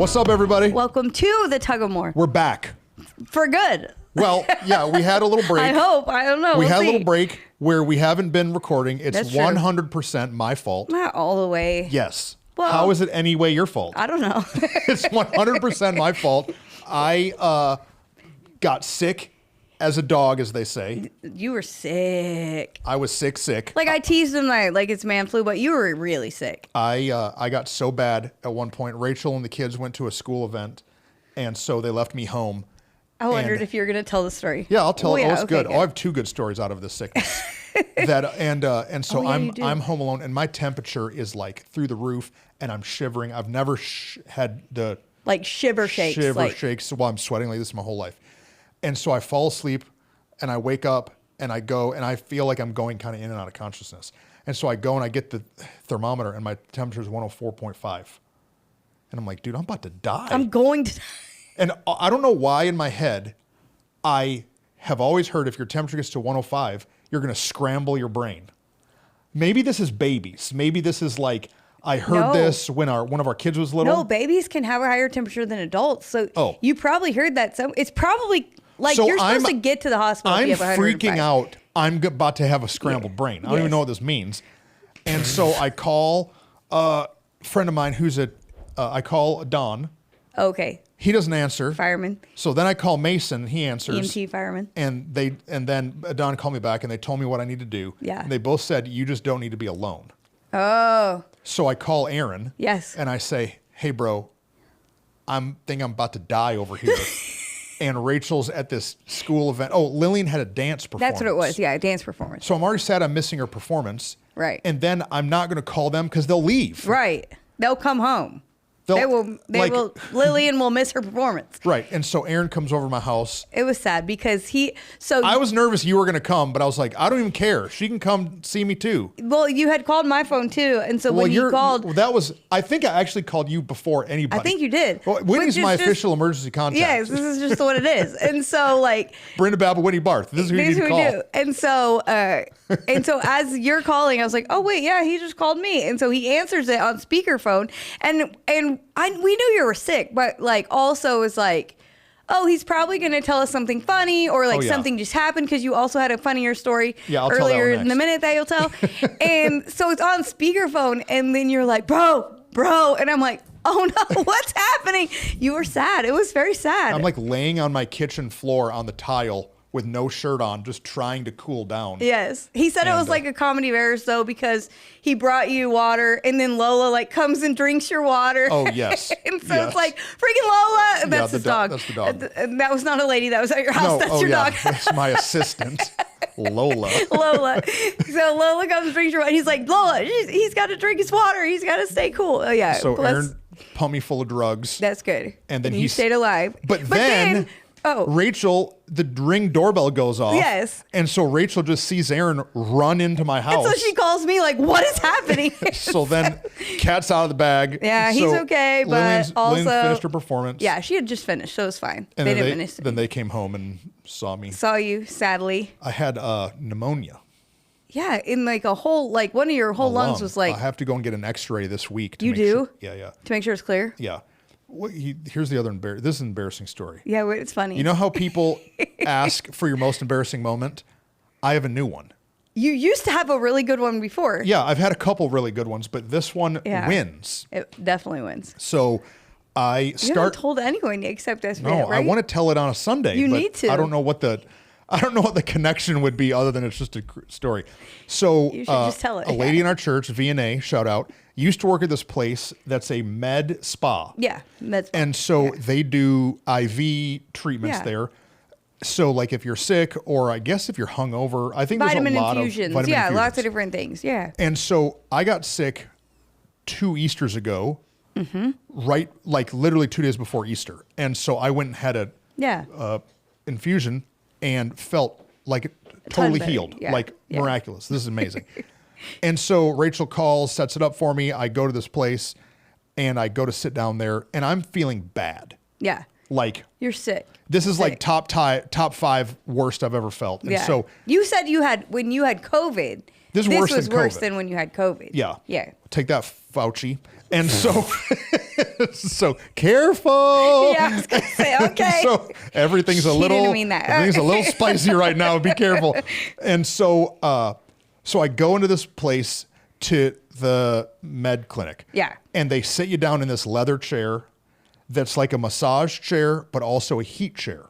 What's up, everybody? Welcome to the Tug of War. We're back. For good. Well, yeah, we had a little break. I hope. I don't know. We We'll had see. a little break where we haven't been recording. It's That's true. 100% my fault. Not all the way. Yes. Well, how is it any way your fault? I don't know. It's 100% my fault. I got sick as a dog, as they say. You were sick. I was sick. Like I teased him like it's man flu, but you were really sick. I got so bad at one point. Rachel and the kids went to a school event, and so they left me home. I wondered if you were going to tell the story. Yeah, I'll tell it. Yeah, It's okay, good. Oh, I have two good stories out of this sickness. And so I'm home alone, and my temperature is like through the roof, and I'm shivering. I've never had the like shiver shakes while I'm sweating like this my whole life. And so I fall asleep, and I wake up, and I go, and I feel like I'm going kind of in and out of consciousness. And so I go and I get the thermometer, and my temperature is 104.5. And I'm like, dude, I'm about to die. I'm going to die. And I don't know why in my head, I have always heard if your temperature gets to 105, you're going to scramble your brain. Maybe this is babies. Maybe this is like, I heard this when one of our kids was little. No, babies can have a higher temperature than adults. So you probably heard that. So it's probably like you're supposed to get to the hospital. I'm if you have freaking out. I'm about to have a scrambled brain. I don't even know what this means. And so I call a friend of mine who's I call Don. Okay. He doesn't answer. Fireman. So then I call Mason. He answers. EMT fireman. And then Don called me back and they told me what I need to do. Yeah. And they both said, you just don't need to be alone. Oh. So I call Aaron. Yes. And I say, hey, bro, I'm about to die over here. And Rachel's at this school event. Oh, Lillian had a dance performance. That's what it was. Yeah, a dance performance. So I'm already sad I'm missing her performance. Right. And then I'm not going to call them because they'll leave. Right. They'll come home. They will. Lillian will miss her performance. Right. And so Aaron comes over to my house. It was sad because I was nervous you were going to come, but I was like, I don't even care. She can come see me too. Well, you had called my phone too. And so when you called. I think I actually called you before anybody. I think you did. Well, Whitney's my official emergency contact. Yes, this is just what it is. And so like. Brenda Babbitt, Whitney Barth. This is who you need to call. Do. And so as you're calling, I was like, oh wait, yeah, he just called me. And so he answers it on speakerphone. And we knew you were sick, but like also was like, oh, he's probably going to tell us something funny or like something just happened because you also had a funnier story earlier in the minute that you'll tell. And so it's on speakerphone and then you're like, bro. And I'm like, oh no, what's happening? You were sad. It was very sad. I'm like laying on my kitchen floor on the tile with no shirt on, just trying to cool down. Yes. He said it was like a comedy of errors, though, because he brought you water, and then Lola, like, comes and drinks your water. Oh, yes. And so it's like, freaking Lola! And that's his dog. That's the dog. And that was not a lady that was at your house. That's your dog. That's my assistant, Lola. Lola. So Lola comes and drinks your water. He's like, Lola, he's got to drink his water. He's got to stay cool. Oh, yeah. So Aaron pumped me full of drugs. That's good. And then he stayed alive. But then Rachel, the Ring doorbell goes off. Yes. And so Rachel just sees Aaron run into my house. And so she calls me like, what is happening? So then cat's out of the bag. Yeah, he's okay, but Lillian finished her performance. Yeah, she had just finished, so it was fine. And then they came home and saw me. Saw you, sadly. I had pneumonia. Yeah, in like a whole, like one of your whole lungs was like. I have to go and get an x-ray this week. You do? Sure. Yeah. To make sure it's clear? Yeah. Here's the other this is an embarrassing story. Yeah, it's funny. You know how people ask for your most embarrassing moment? I have a new one. You used to have a really good one before. Yeah, I've had a couple really good ones, but this one wins. It definitely wins. So you haven't told anyone except us. No, right? I want to tell it on a Sunday. You need to. I don't know what the connection would be other than it's just a story. So you should just tell it. A lady in our church, V&A, shout out, used to work at this place that's a med spa. Yeah, med spa. And so they do IV treatments there. So like if you're sick or I guess if you're hungover, I think vitamin there's a lot infusions. of vitamin infusions. Lots of different things. Yeah. And so I got sick 2 Easters ago, right, like literally 2 days before Easter. And so I went and had a infusion and felt like totally healed, miraculous. This is amazing. And so Rachel calls, sets it up for me. I go to this place and I go to sit down there and I'm feeling bad. Yeah. Like you're sick. This is like top 5 worst I've ever felt. And so you said when you had COVID, This is was worse than when you had COVID. Yeah. Yeah. Take that, Fauci. And so, so careful. Yeah, I was gonna say, okay. So everything's a little, didn't mean that. everything's a little spicy right now. Be careful. And so, so I go into this place to the med clinic. Yeah. And they sit you down in this leather chair that's like a massage chair, but also a heat chair.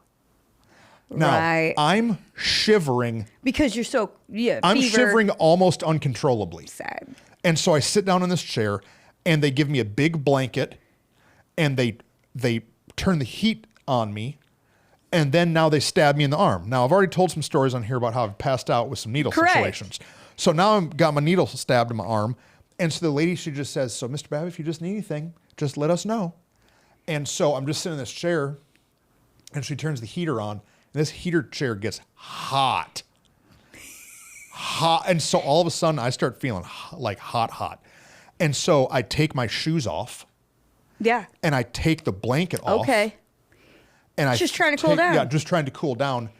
Now, right. I'm shivering. Because you're so, I'm fever. shivering almost uncontrollably. Sad. And so I sit down in this chair and they give me a big blanket and they turn the heat on me. And then now they stab me in the arm. Now, I've already told some stories on here about how I've passed out with some needle situations. So now I've got my needle stabbed in my arm. And so the lady, she just says, so Mr. Babb, if you just need anything, just let us know. And so I'm just sitting in this chair and she turns the heater on. And this heater chair gets hot. Hot. And so all of a sudden I start feeling like hot. And so I take my shoes off. Yeah. And I take the blanket off. Okay. And I just trying to cool down. Yeah, just trying to cool down.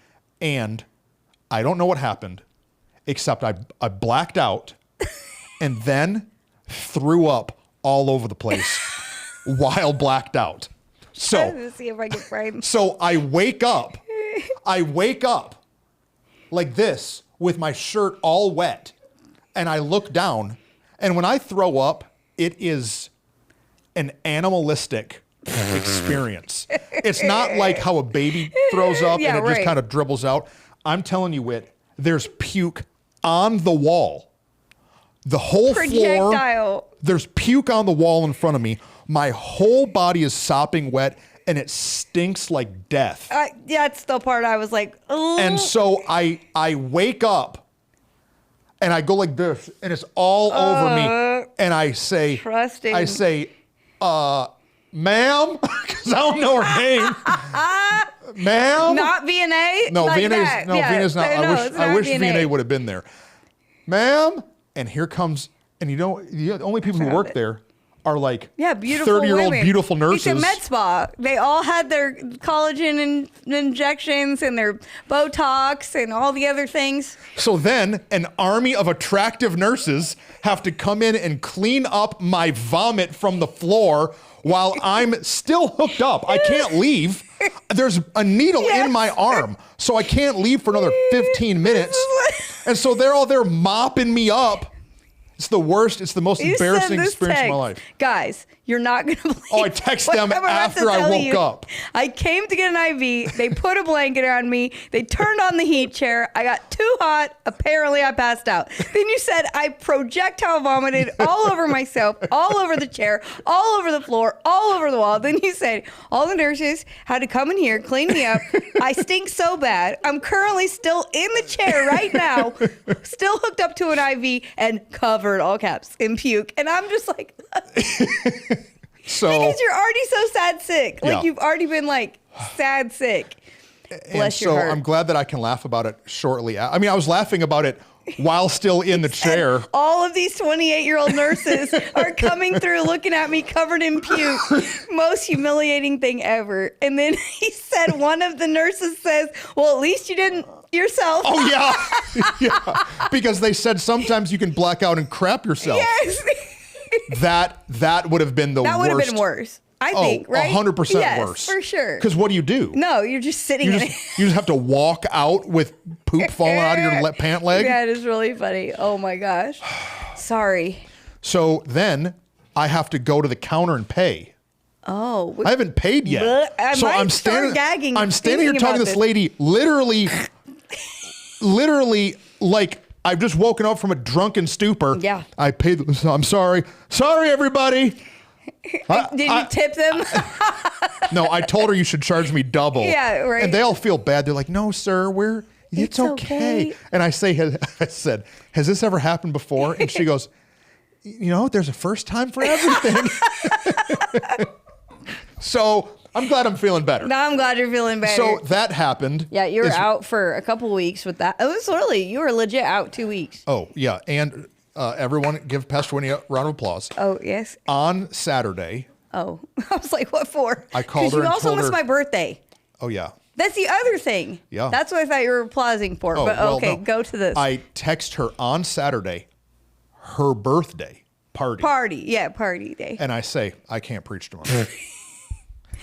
And I don't know what happened, except I blacked out and then threw up all over the place while blacked out. So let's see if I can frame. So I wake up like this with my shirt all wet, and I look down, and when I throw up, it is an animalistic experience. It's not like how a baby throws up and it just kind of dribbles out. I'm telling you, Whit, there's puke on the wall. The whole floor. There's puke on the wall in front of me. My whole body is sopping wet and it stinks like death. That's the part I was like, oh. And so I wake up and I go like this and it's all over me. And I say, ma'am, because I don't know her name. Ma'am? Not V&A? No, like V&A's not. I wish V&A. V&A would have been there. Ma'am? And here comes, and you know, the only people who work there are like beautiful 30-year-old women. beautiful nurses. It's a med spa. They all had their collagen injections and their Botox and all the other things. So then an army of attractive nurses have to come in and clean up my vomit from the floor while I'm still hooked up. I can't leave. There's a needle in my arm, so I can't leave for another 15 minutes. And so they're all there mopping me up. It's the worst. It's the most embarrassing experience of my life. Guys, you're not going to believe. Oh, I text them after I woke up. I came to get an IV. They put a blanket on me. They turned on the heat chair. I got too hot. Apparently, I passed out. Then you said I projectile vomited all over myself, all over the chair, all over the floor, all over the wall. Then you said all the nurses had to come in here, clean me up. I stink so bad. I'm currently still in the chair right now, still hooked up to an IV and covered, all caps, in puke. And I'm just like... So, because you're already so sad sick. Like you've already been like sad sick. Bless your heart. I'm glad that I can laugh about it shortly. I mean, I was laughing about it while still in the chair. All of these 28-year-old nurses are coming through looking at me covered in puke. Most humiliating thing ever. And then he said, one of the nurses says, well, at least you didn't yourself. Oh, yeah. Yeah. Because they said sometimes you can black out and crap yourself. Yes. That would have been the worst. That would have been worse. I think, right? 100% worse. For sure. Because what do? No, you're just sitting in it. You just have to walk out with poop falling out of your pant leg. That is really funny. Oh my gosh. Sorry. So then I have to go to the counter and pay. Oh. I haven't paid yet. I'm standing here talking to this lady literally like I've just woken up from a drunken stupor. Yeah. I paid. I'm sorry. Sorry, everybody. Did you tip them? No, I told her you should charge me double. Yeah, right. And they all feel bad. They're like, no, sir, it's okay. And I said, has this ever happened before? And she goes, you know, there's a first time for everything. So I'm glad I'm feeling better. No, I'm glad you're feeling better. So that happened. Yeah, you were out for a couple weeks with that. It was literally, you were legit out 2 weeks. Oh, yeah. And everyone give Pastor Winnie a round of applause. Oh, yes. On Saturday. Oh, I was like, what for? I called her and you also told missed her, my birthday. Oh, yeah. That's the other thing. Yeah. That's what I thought you were applauding for. Oh, but well, okay, no. go to this. I text her on Saturday, her birthday party. Party day. And I say, I can't preach tomorrow.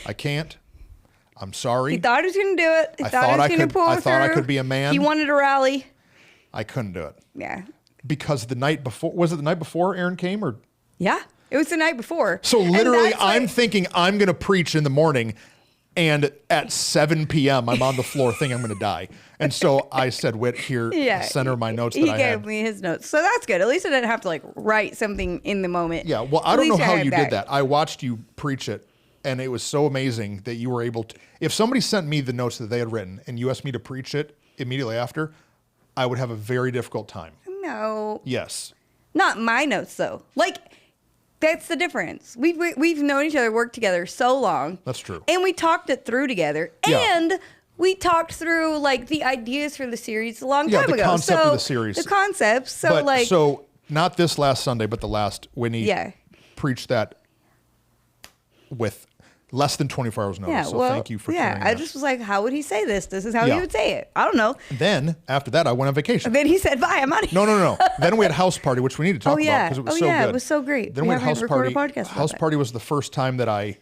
I can't. I'm sorry. He thought he was going to do it. He thought he was going to pull through. I thought I could be a man. He wanted to rally. I couldn't do it. Yeah. Because the night before, was it the night before Aaron came or? Yeah. It was the night before. So literally I'm thinking I'm going to preach in the morning, and at 7 p.m. I'm on the floor thinking I'm going to die. And so I said, Whit, here, send her my notes that I had. He gave me his notes. So that's good. At least I didn't have to like write something in the moment. Yeah. Well, I don't know how you did that. I watched you preach it, and it was so amazing that you were able to. If somebody sent me the notes that they had written and you asked me to preach it immediately after, I would have a very difficult time. No. Yes. Not my notes though. Like, that's the difference. We've known each other, worked together so long. That's true. And we talked it through together. Yeah. And we talked through like the ideas for the series a long time ago. The concept of the series. The concepts. So but, like. So not this last Sunday, but the last, when he preached that with less than 24 hours notice. So thank you for sharing that. I just was like, how would he say this? This is how he would say it. I don't know. Then after that, I went on vacation. And then he said, bye, I'm out of here. No. Then we had a house party, which we need to talk about because it was so good. It was so great. Then we had a house party. House party was the first time that I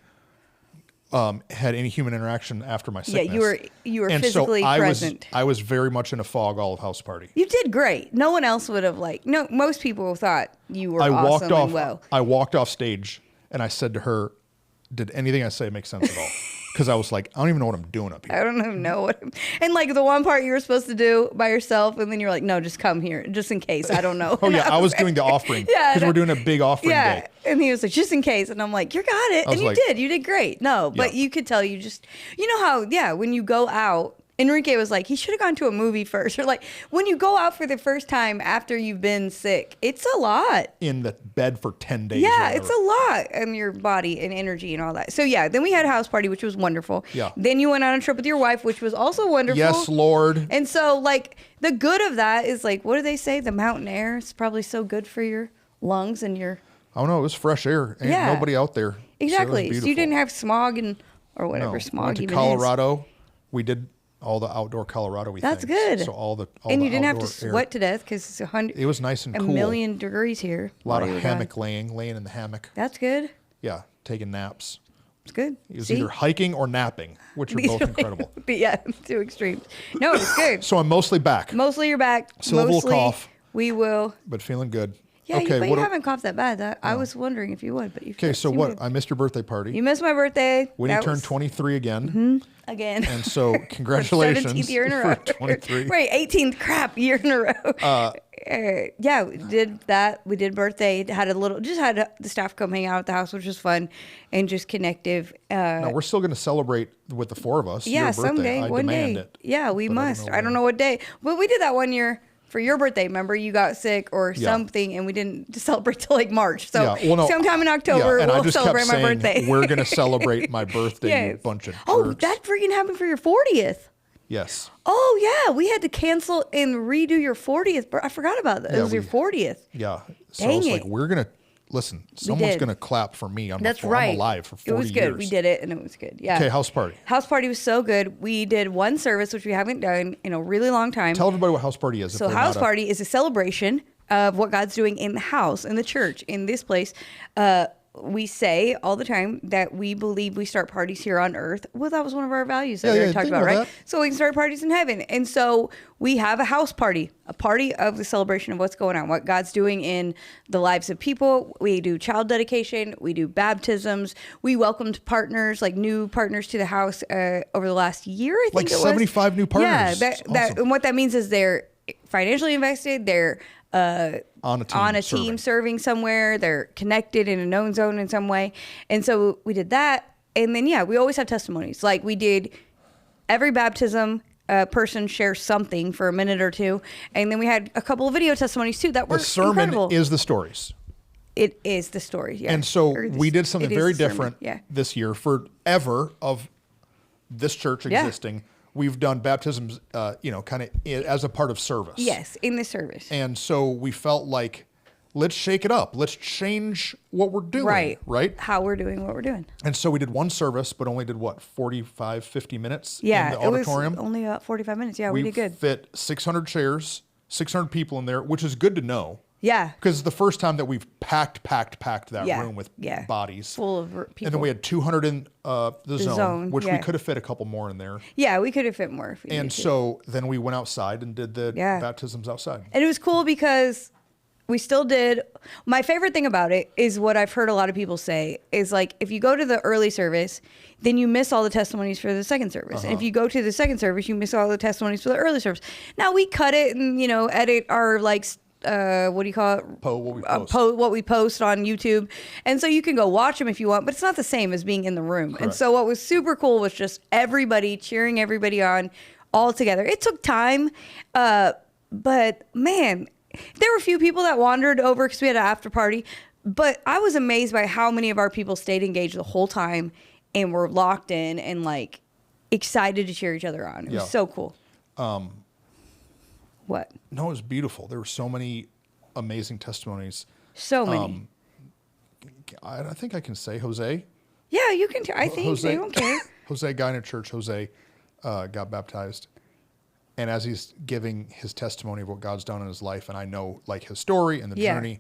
had any human interaction after my sickness. Yeah, you were physically present. I was very much in a fog all of house party. You did great. No one else would have most people thought you were awesome and well. I walked off stage and I said to her, did anything I say make sense at all? Because I was like, I don't even know what I'm doing up here. I don't even know what and like the one part you were supposed to do by yourself, and then you're like, no, just come here, just in case. I don't know. I was doing the offering. Because we're doing a big offering day. And he was like, just in case. And I'm like, you got it. And you did great. No, but you could tell you know how, when you go out, Enrique was like, he should have gone to a movie first. Or like, when you go out for the first time after you've been sick, it's a lot. In the bed for 10 days. Yeah, it's a lot on your body and energy and all that. So then we had a house party, which was wonderful. Yeah. Then you went on a trip with your wife, which was also wonderful. Yes, Lord. And so like, the good of that is like, what do they say? The mountain air is probably so good for your lungs and your... Oh no, it was fresh air. Ain't nobody out there. Exactly. So you didn't have smog or whatever smog went to even Colorado. We did all the outdoor Colorado. That's good. So all and you didn't have to sweat to death because it's 100. It was nice and cool. 1,000,000 degrees here. A lot of hammock laying in the hammock. That's good. Yeah, taking naps. It's good. It was either hiking or napping, which are both incredible. Two extremes. No, it's good. So I'm mostly back. Mostly you're back. Still a little cough. We will. But feeling good. Yeah, okay, but you haven't coughed that bad. I was wondering if you would, but you. Okay, so what? I missed your birthday party. You missed my birthday. When you turned 23 again. Mm-hmm. Again. And so congratulations. 17th year in a row. 23. Right, 18th year in a row. We did that. We did birthday. Had the staff come hang out at the house, which was fun and just connective. Now we're still going to celebrate with the four of us. Yeah, your birthday. someday, one day. It, yeah, we must. I don't know what day, but we did that one year. For your birthday, remember you got sick or something, and we didn't celebrate till like March. So sometime in October, we'll celebrate my birthday. We're going to celebrate my birthday, you bunch of jerks. Oh, that freaking happened for your 40th. Yes. Oh, yeah. We had to cancel and redo your 40th. I forgot about that. It was your 40th. Yeah. So it's like, we're going to, listen, someone's going to clap for me. That's right. I'm alive for 40 years. It was good. We did it, and it was good. Yeah. Okay, house party. House party was so good. We did one service, which we haven't done in a really long time. Tell everybody what house party is. So house party is a celebration of what God's doing in the house, in the church, in this place. We say all the time that we believe we start parties here on earth. Well, that was one of our values that we talked about, right? So we can start parties in heaven. And so we have a house party, a party of the celebration of what's going on, what God's doing in the lives of people. We do child dedication. We do baptisms. We welcomed partners, like new partners to the house over the last year, I think it was. Like 75 new partners. Yeah, and what that means is they're financially invested. They're on a team serving somewhere. They're connected in a known zone in some way. And so we did that. And then, we always have testimonies. Like we did every baptism, a person shares something for a minute or two. And then we had a couple of video testimonies too that were incredible. The sermon is the stories. It is the story, yeah. And so we did something very different this year. Forever of this church existing, we've done baptisms, kind of as a part of service. Yes, in the service. And so we felt like let's shake it up. Let's change what we're doing. Right. How we're doing what we're doing. And so we did one service, but only did 45, 50 minutes in the It auditorium. was only about 45 minutes. Yeah, we did good. We fit 600 chairs, 600 people in there, which is good to know. Yeah. Because it's the first time that we've packed that room with bodies. Full of people. And then we had 200 in the zone, which we could have fit a couple more in there. Yeah, we could have fit more. If we and so then we went outside and did the baptisms outside. And it was cool because we still did. My favorite thing about it is what I've heard a lot of people say is like, if you go to the early service, then you miss all the testimonies for the second service. And if you go to the second service, you miss all the testimonies for the early service. Now we cut it and, edit our what do you call it? What we post on YouTube. And so you can go watch them if you want, but it's not the same as being in the room. Correct. And so what was super cool was just everybody cheering everybody on all together. It took time, but man, there were a few people that wandered over because we had an after party, but I was amazed by how many of our people stayed engaged the whole time and were locked in and like excited to cheer each other on. It was so cool. What? No, it was beautiful. There were so many amazing testimonies. So many. I think I can say Jose. Yeah, you can. I think Jose, they don't care. Jose, guy in a church, Jose got baptized. And as he's giving his testimony of what God's done in his life, and I know like his story and the journey,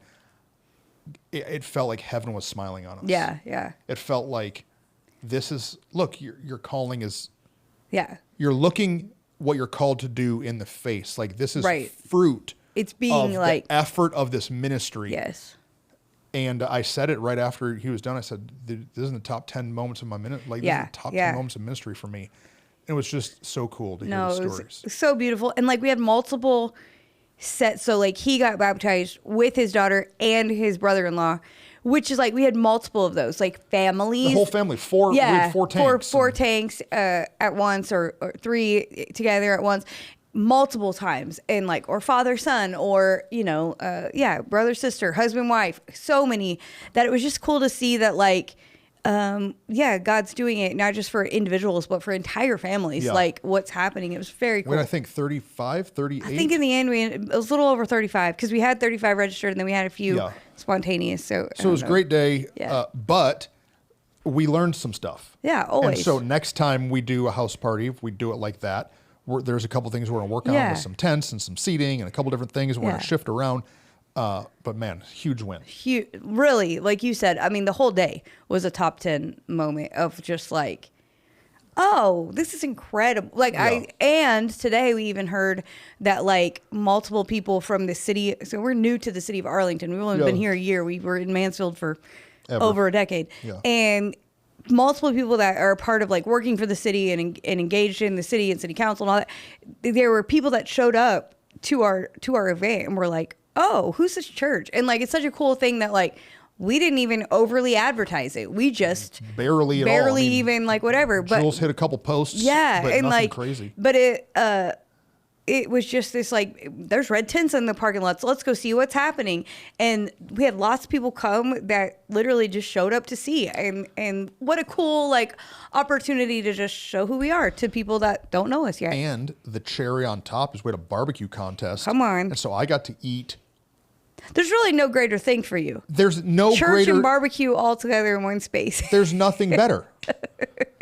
it felt like heaven was smiling on us. Yeah, yeah. It felt like look, your calling is, you're looking what you're called to do in the face. Like this is fruit. It's being of like the effort of this ministry. Yes. And I said it right after he was done. I said, "This isn't the top 10 moments of my minute. Like this is the top 10 moments of ministry for me." And it was just so cool to hear the stories. It was so beautiful. And like we had multiple sets. So like he got baptized with his daughter and his brother-in-law, which is like we had multiple of those, like families. The whole family, we had 4 tanks. Four tanks at once or 3 together at once, multiple times. And like, or father, son, or, brother, sister, husband, wife, so many that it was just cool to see that like, God's doing it not just for individuals, but for entire families, like what's happening. It was very cool. When I think 35, 38. I think in the end, it was a little over 35 because we had 35 registered and then we had a few spontaneous. So it was a great day, but we learned some stuff. Yeah, always. And so next time we do a house party, if we do it like that, there's a couple things we're going to work on with some tents and some seating and a couple different things we're going to shift around. But man, huge win. Really, like you said, I mean, the whole day was a top 10 moment of just like, oh, this is incredible. Like and today we even heard that like multiple people from the city. So we're new to the city of Arlington. We've only been here a year. We were in Mansfield for over a decade. Yeah. And multiple people that are a part of like working for the city and engaged in the city and city council and all that. There were people that showed up to our event and were like, oh, who's this church? And like, it's such a cool thing that like, we didn't even overly advertise it. We just barely even like whatever. But Jules hit a couple posts. Yeah. But and nothing like crazy. But it was just this like, there's red tents in the parking lot, so let's go see what's happening. And we had lots of people come that literally just showed up to see. And what a cool like opportunity to just show who we are to people that don't know us yet. And the cherry on top is we had a barbecue contest. Come on. And so I got to eat. There's really no greater thing for you. There's no church and barbecue all together in one space. There's nothing better.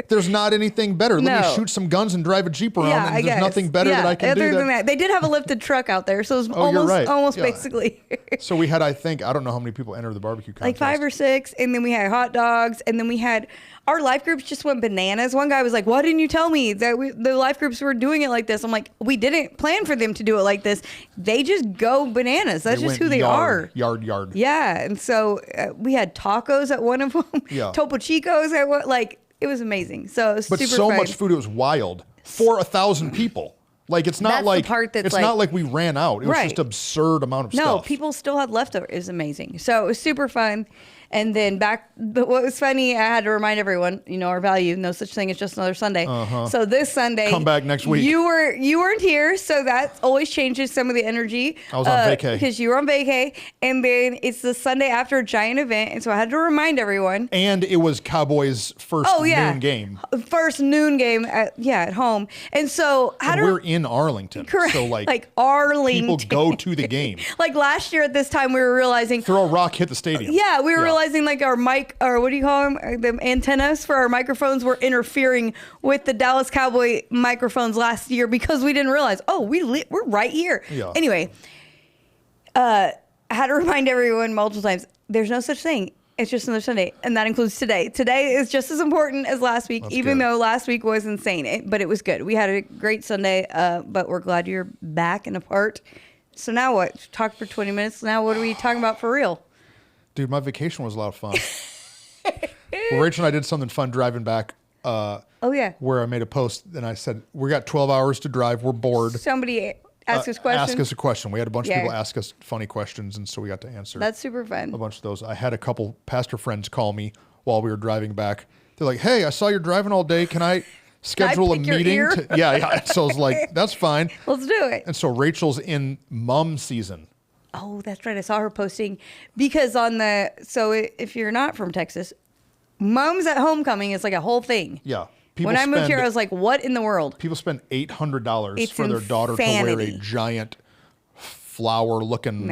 There's not anything better. Let me shoot some guns and drive a Jeep around, and there's nothing better that I can do. Other than that, they did have a lifted truck out there, so it was almost basically. So we had, I don't know how many people entered the barbecue contest. Like 5 or 6, and then we had hot dogs, and then we had, our life groups just went bananas. One guy was like, why didn't you tell me that the life groups were doing it like this? I'm like, we didn't plan for them to do it like this. They just go bananas. That's just who they are. Yard. Yeah, and so we had tacos at one of them. Yeah. Topo Chicos at one, like, it was amazing. So it was super so fun. Much food, it was wild for 1,000 people. Like it's not like not like we ran out. It was just absurd amount of stuff. No, people still had leftovers. It was amazing. So it was super fun. And then what was funny, I had to remind everyone, our value, no such thing as just another Sunday. So this Sunday, come back next week. You weren't here, so that always changes some of the energy. I was on vacay. Because you were on vacay. And then it's the Sunday after a giant event. And so I had to remind everyone. And it was Cowboys' first noon game. First noon game at home. And so we're in Arlington. Correct. So like Arlington. People go to the game. Like last year at this time, we were realizing. Throw a rock, hit the stadium. Yeah, we were realizing like our mic, or what do you call them? The antennas for our microphones were interfering with the Dallas Cowboy microphones last year because we didn't realize, we're right here. Yeah. Anyway, I had to remind everyone multiple times, there's no such thing. It's just another Sunday, and that includes today. Today is just as important as last week, even though last week was insane. But it was good. We had a great Sunday, but we're glad you're back and a part. So now what? Talk for 20 minutes. Now what are we talking about for real? Dude, my vacation was a lot of fun. Well, Rachel and I did something fun driving back. Where I made a post and I said, we got 12 hours to drive. We're bored. Somebody ask us questions. Ask us a question. We had a bunch of people ask us funny questions, and so we got to answer. That's super fun. A bunch of those. I had a couple pastor friends call me while we were driving back. They're like, hey, I saw you're driving all day. Can I schedule a meeting? Yeah. So I was like, that's fine. Let's do it. And so Rachel's in mom season. Oh, that's right. I saw her posting because so if you're not from Texas, Moms at Homecoming is like a whole thing. Yeah. When I moved here, I was like, what in the world? People spend $800 for their insanity. daughter to wear a giant flower-looking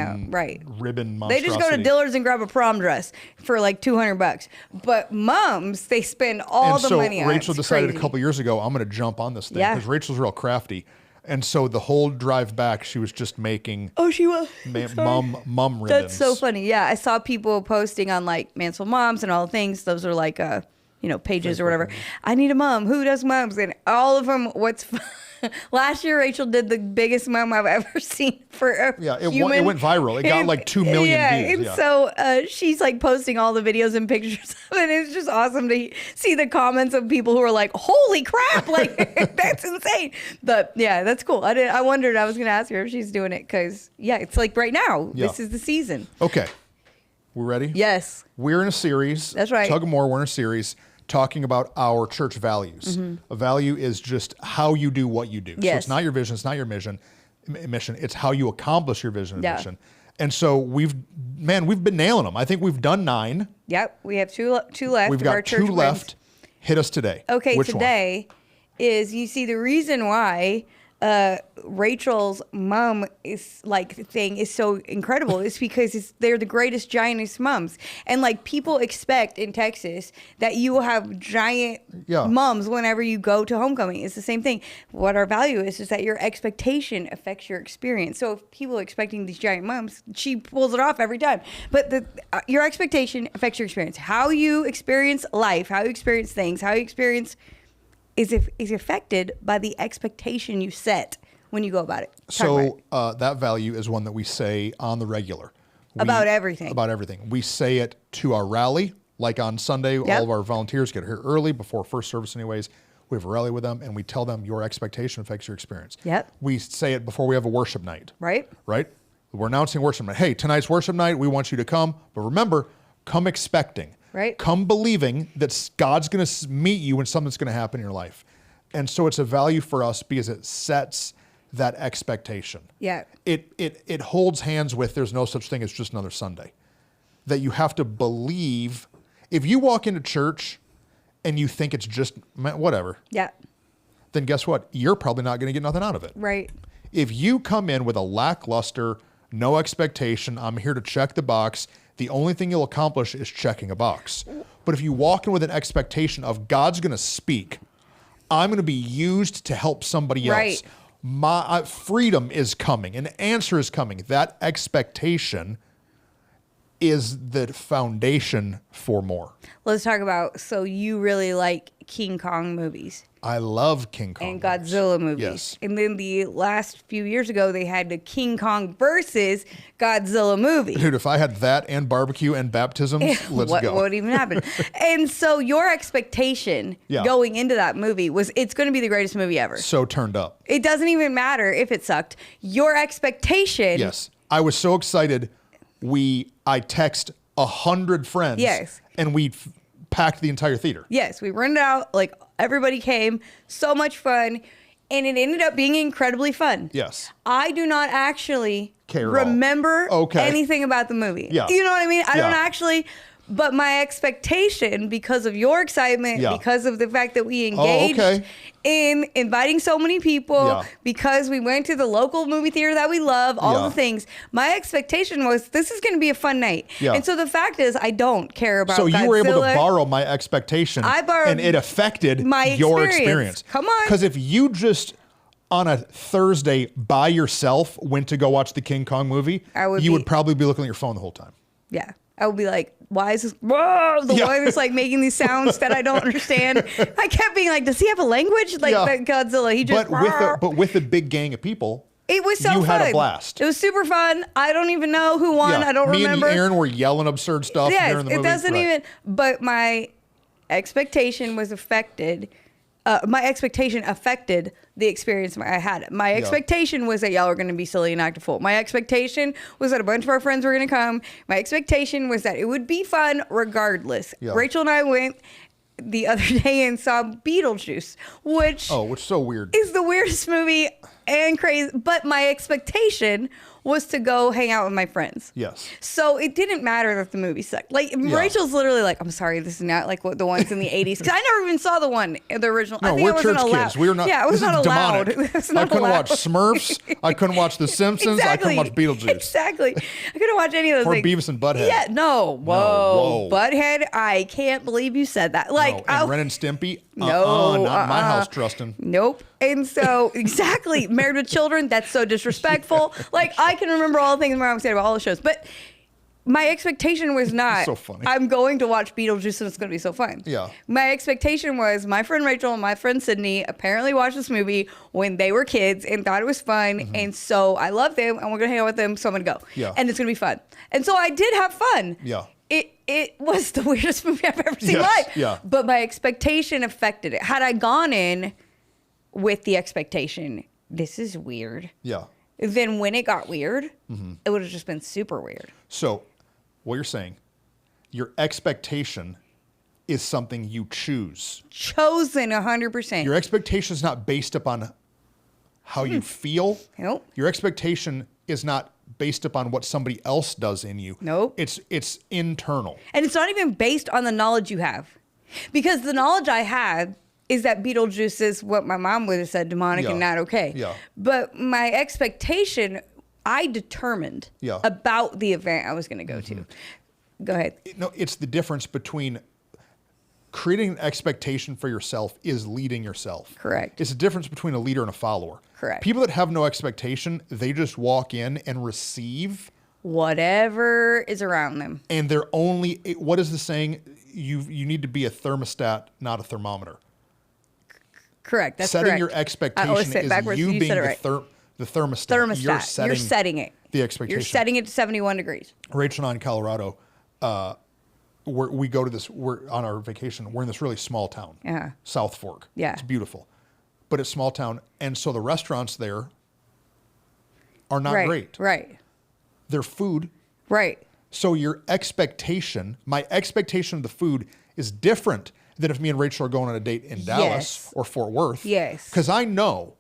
ribbon monstrosity. They just go to Dillard's and grab a prom dress for like $200. But moms, they spend all the money on it. Rachel decided a couple years ago, I'm going to jump on this thing because Rachel's real crafty. And so the whole drive back, she was just making she was mom ribbons. That's so funny. Yeah, I saw people posting on like Mansell Moms and all the things. Those are like pages or whatever. I need a mom. Who does moms? And all of them. Last year, Rachel did the biggest mom I've ever seen for a human. It went viral. It got like 2 million views. And so she's like posting all the videos and pictures of it. It's just awesome to see the comments of people who are like, "Holy crap! Like that's insane." But yeah, that's cool. I wondered. I was going to ask her if she's doing it because it's like right now. Yeah. This is the season. Okay, we're ready. Yes, we're in a series. That's right. Tug of More. We're in a series talking about our church values. Mm-hmm. A value is just how you do what you do. Yes. So it's not your vision, it's not your mission. It's how you accomplish your vision and mission. And so we've been nailing them. I think we've done 9. Yep, we have two left. We've got 2 left. Hit us today. Okay, Which today is, you see, the reason why Rachel's mom thing is so incredible is because they're the greatest giantest moms, and like people expect in Texas that you will have giant moms whenever you go to homecoming. It's the same thing. What our value is that your expectation affects your experience. So if people are expecting these giant moms, she pulls it off every time. But your expectation affects your experience. How you experience life, how you experience things, how you experience is affected by the expectation you set when you go about it. So that value is one that we say on the regular. About everything. About everything. We say it to our rally, like on Sunday, all of our volunteers get here early, before first service anyways. We have a rally with them, and we tell them your expectation affects your experience. Yep. We say it before we have a worship night. Right. Right? We're announcing worship night. Hey, tonight's worship night, we want you to come. But remember, come expecting. Right. Come believing that God's going to meet you when something's going to happen in your life. And so it's a value for us because it sets that expectation. Yeah. It holds hands with there's no such thing as just another Sunday. That you have to believe. If you walk into church and you think it's just whatever. Yeah. Then guess what? You're probably not going to get nothing out of it. Right. If you come in with a lackluster, no expectation, I'm here to check the box, the only thing you'll accomplish is checking a box. But if you walk in with an expectation of God's going to speak, I'm going to be used to help somebody else. My freedom is coming, an answer is coming. That expectation is the foundation for more. Let's talk about, so you really like King Kong movies. I love King Kong and Godzilla movies. Yes. And then the last few years ago, they had the King Kong versus Godzilla movie. Dude, if I had that and barbecue and baptisms, let's go. What would even happen? And so your expectation going into that movie was it's going to be the greatest movie ever. So turned up. It doesn't even matter if it sucked. Your expectation. Yes. I was so excited. I text 100 friends. Yes. And we packed the entire theater. Yes, we rented out, like everybody came, so much fun, and it ended up being incredibly fun. Yes. I do not actually remember anything about the movie. Yeah. You know what I mean? I don't actually, but my expectation, because of your excitement, because of the fact that we engaged in inviting so many people, because we went to the local movie theater that we love, all the things, my expectation was this is going to be a fun night. Yeah. And so the fact is, I don't care about Godzilla. You were able to borrow my expectation. I borrowed and it affected your experience. Come on. Because if you just on a Thursday by yourself went to go watch the King Kong movie, you would probably be looking at your phone the whole time. Yeah. I would be like, why is this? Whoa, the one is like making these sounds that I don't understand. I kept being like, does he have a language? Like Godzilla, he just. But with a big gang of people, it was so fun. You had a blast. It was super fun. I don't even know who won. I don't remember. Me and Aaron were yelling absurd stuff during the movie. It doesn't even. But my expectation was affected. My expectation affected the experience I had. My expectation was that y'all were going to be silly and act a fool. My expectation was that a bunch of our friends were going to come. My expectation was that it would be fun regardless. Yeah. Rachel and I went the other day and saw Beetlejuice, which is so weird. Is the weirdest movie and crazy. But my expectation was to go hang out with my friends. Yes. So it didn't matter that the movie sucked. Like Rachel's literally like, I'm sorry, this is not like what the ones in the 80s. Because I never even saw the original. No, I think we're church kids. We were not. Yeah, it was not allowed. It was not I couldn't allowed. watch Smurfs. I couldn't watch The Simpsons. Exactly. I couldn't watch Beetlejuice. Exactly. I couldn't watch any of those or things. Beavis and Butthead. Yeah, no. Whoa. Butthead, I can't believe you said that. Like, and Ren and Stimpy? No. Not in my house, Trustin. Nope. And so, exactly. Married with Children, that's so disrespectful. Like, I can remember all the things my mom said about all the shows. But my expectation was not, so funny. I'm going to watch Beetlejuice and it's going to be so fun. Yeah. My expectation was my friend Rachel and my friend Sydney apparently watched this movie when they were kids and thought it was fun. Mm-hmm. And so I love them and we're going to hang out with them. So I'm going to go. Yeah. And it's going to be fun. And so I did have fun. Yeah. It was the weirdest movie I've ever seen in life. Yeah. But my expectation affected it. Had I gone in with the expectation, this is weird. Yeah. Then when it got weird, it would have just been super weird. So what you're saying, your expectation is something you choose. Chosen 100%. Your expectation is not based upon how you feel. Nope. Your expectation is not based upon what somebody else does in you. Nope. It's internal. And it's not even based on the knowledge you have. Because the knowledge I had is that Beetlejuice is what my mom would have said, demonic and not okay. Yeah. But my expectation, I determined about the event I was going to go to. Go ahead. No, it's the difference between creating an expectation for yourself is leading yourself. Correct. It's the difference between a leader and a follower. Correct. People that have no expectation, they just walk in and receive whatever is around them. And they're only, what is the saying? You need to be a thermostat, not a thermometer. Correct. That's setting correct. your expectation is you being the thermostat. You're setting it. The expectation. You're setting it to 71 degrees. Rachel and I in Colorado, we go to this, we're on our vacation. We're in this really small town, South Fork. Yeah. It's beautiful, but it's small town. And so the restaurants there are not great. Right. Their food. Right. So your expectation, my expectation of the food is different than if me and Rachel are going on a date in Dallas or Fort Worth. Yes. Because I know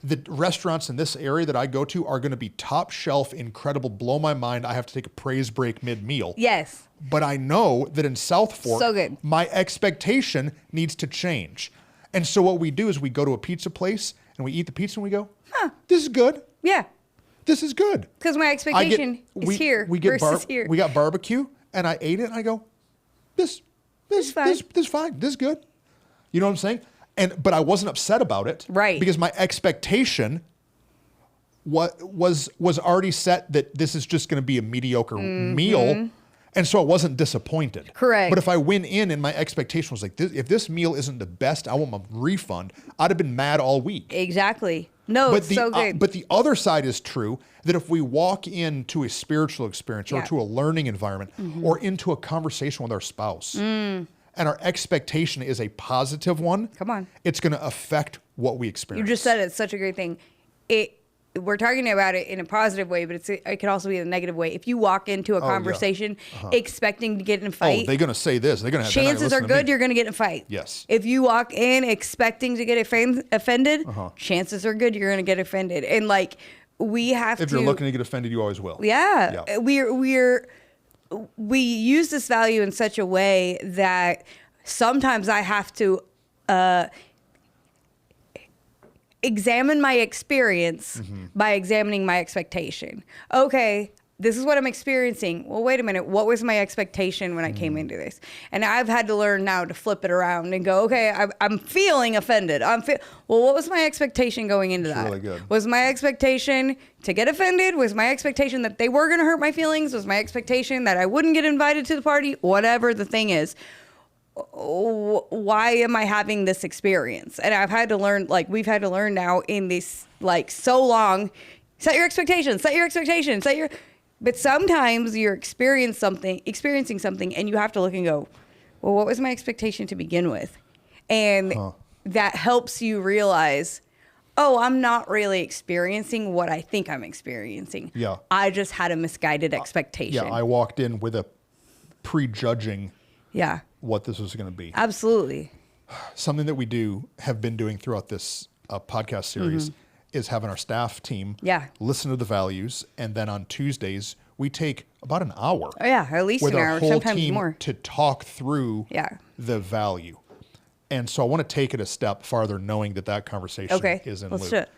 the restaurants in this area that I go to are going to be top shelf, incredible, blow my mind. I have to take a praise break mid-meal. Yes. But I know that in South Fork, so good. My expectation needs to change. And so what we do is we go to a pizza place and we eat the pizza and we go, this is good. Yeah. This is good. Because my expectation is here versus here. We got barbecue and I ate it and I go, this is fine. This is good. You know what I'm saying? But I wasn't upset about it. Right. Because my expectation was already set that this is just going to be a mediocre meal. And so I wasn't disappointed. Correct. But if I went in and my expectation was like, if this meal isn't the best, I want my refund, I'd have been mad all week. Exactly. No, it's so good. But the other side is true, that if we walk into a spiritual experience or to a learning environment or into a conversation with our spouse, and our expectation is a positive one, come on, it's going to affect what we experience. You just said it's such a great thing. we're talking about it in a positive way, but it can also be a negative way. If you walk into a conversation expecting to get in a fight, they're going to say this. They're going to have chances are good you're going to get in a fight. Yes. If you walk in expecting to get offended, chances are good you're going to get offended. And like we have to. If you're looking to get offended, you always will. Yeah. We use this value in such a way that sometimes I have to examine my experience by examining my expectation. Okay, this is what I'm experiencing. Well, wait a minute. What was my expectation when I came into this? And I've had to learn now to flip it around and go, okay, I'm feeling offended. Well, what was my expectation going into that? Really good. Was my expectation to get offended? Was my expectation that they were going to hurt my feelings? Was my expectation that I wouldn't get invited to the party? Whatever the thing is. Why am I having this experience? And I've had to learn, like we've had to learn now in this, like so long, set your expectations, but sometimes you're experiencing something and you have to look and go, well, what was my expectation to begin with? And that helps you realize, oh, I'm not really experiencing what I think I'm experiencing. Yeah. I just had a misguided expectation. Yeah, I walked in with a prejudging what this was going to be. Absolutely. Something that we have been doing throughout this podcast series is having our staff team listen to the values, and then on Tuesdays we take about an hour. Oh yeah, at least with an our hour, whole sometimes team more. to talk through the value. And so I want to take it a step farther, knowing that conversation is in let's loop. do it.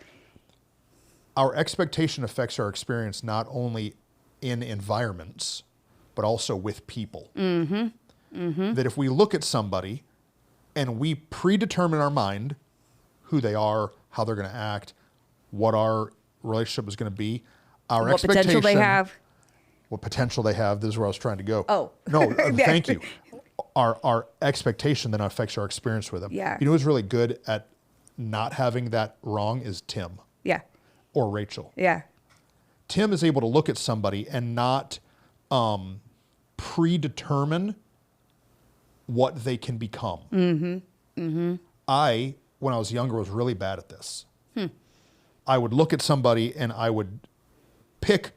Our expectation affects our experience not only in environments, but also with people. That if we look at somebody and we predetermine in our mind who they are, how they're going to act, what our relationship is going to be, our expectation, what potential they have. This is where I was trying to go. Oh, no, thank you. Our expectation then affects our experience with them. Yeah. You know who's really good at not having that wrong is Tim. Yeah. Or Rachel. Yeah. Tim is able to look at somebody and not predetermine what they can become. I, when I was younger, was really bad at this. I would look at somebody and I would pick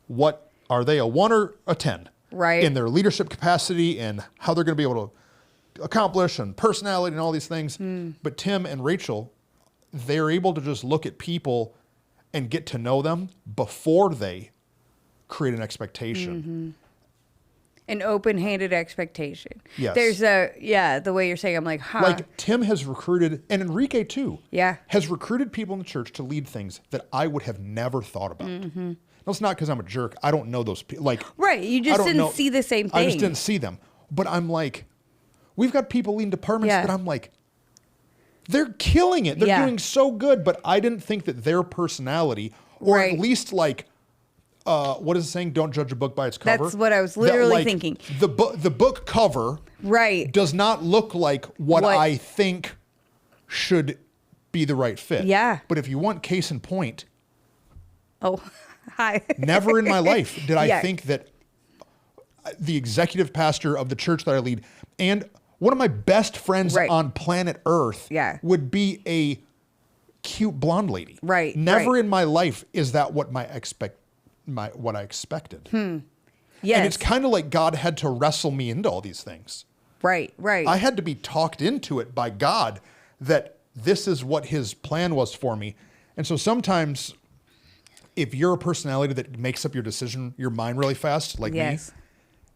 what are they, a 1 or a 10? Right. In their leadership capacity and how they're going to be able to accomplish and personality and all these things. But Tim and Rachel, they're able to just look at people and get to know them before they create an expectation. An open-handed expectation. Yes. There's the way you're saying, I'm like, huh. Like Tim has recruited, and Enrique too, Yeah. has recruited people in the church to lead things that I would have never thought about. No, it's not because I'm a jerk. I don't know those people. Like, right, you just didn't see the same thing. I just didn't see them. But I'm like, we've got people leading departments that I'm like, they're killing it. They're doing so good. But I didn't think that their personality, or at least like, what is it saying? Don't judge a book by its cover. That's what I was literally thinking. The book cover does not look like what I think should be the right fit. Yeah. But if you want case in point, hi. Never in my life did I think that the executive pastor of the church that I lead and one of my best friends on planet Earth would be a cute blonde lady. Right. Never in my life is that what what I expected. Yes. And it's kind of like God had to wrestle me into all these things. Right. I had to be talked into it by God that this is what his plan was for me. And so sometimes if you're a personality that makes up your mind really fast, like me,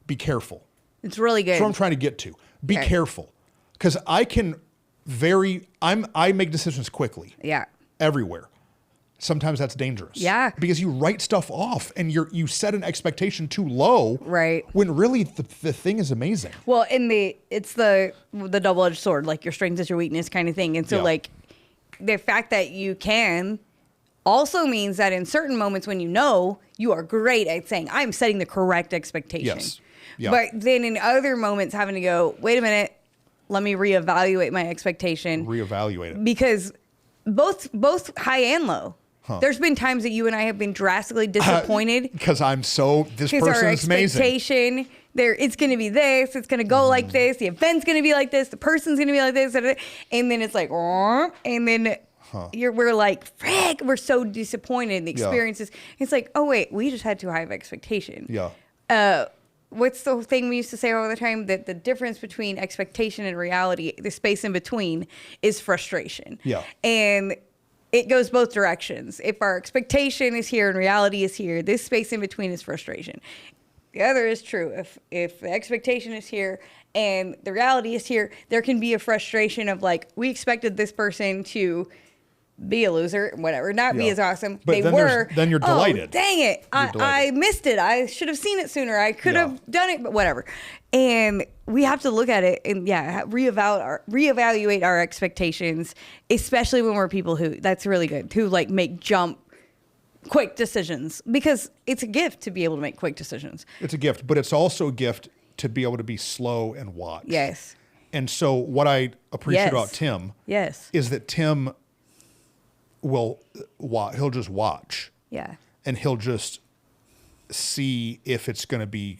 be careful. It's really good. That's what I'm trying to get to. Be careful. Because I make decisions quickly. Yeah. Everywhere. Sometimes that's dangerous. Yeah. Because you write stuff off and you set an expectation too low. Right. When really the thing is amazing. Well, it's the double-edged sword, like your strength is your weakness kind of thing. And so like the fact that you can also means that in certain moments when you are great at saying, I'm setting the correct expectation. Yes. Yeah. But then in other moments having to go, wait a minute, let me reevaluate my expectation. Reevaluate it. Because both high and low. There's been times that you and I have been drastically disappointed. Because this person is amazing. Expectation, it's going to be this, it's going to go like this, the event's going to be like this, the person's going to be like this, and then it's like, and then we're like, frick, we're so disappointed in the experiences. It's like, oh wait, we just had too high of expectation. What's the thing we used to say all the time? That the difference between expectation and reality, the space in between, is frustration. And it goes both directions. If our expectation is here and reality is here, this space in between is frustration. The other is true. If the expectation is here and the reality is here, there can be a frustration of like, we expected this person to be a loser, whatever, not be as awesome. But they then were. Then you're delighted. Oh, dang it. I missed it. I should have seen it sooner. I could have done it, but whatever. And we have to look at it and reevaluate our expectations, especially when we're people that's really good, who like make quick decisions, because it's a gift to be able to make quick decisions. It's a gift, but it's also a gift to be able to be slow and watch. Yes. And so what I appreciate about Tim is that Tim he'll just watch. Yeah. And he'll just see if it's going to be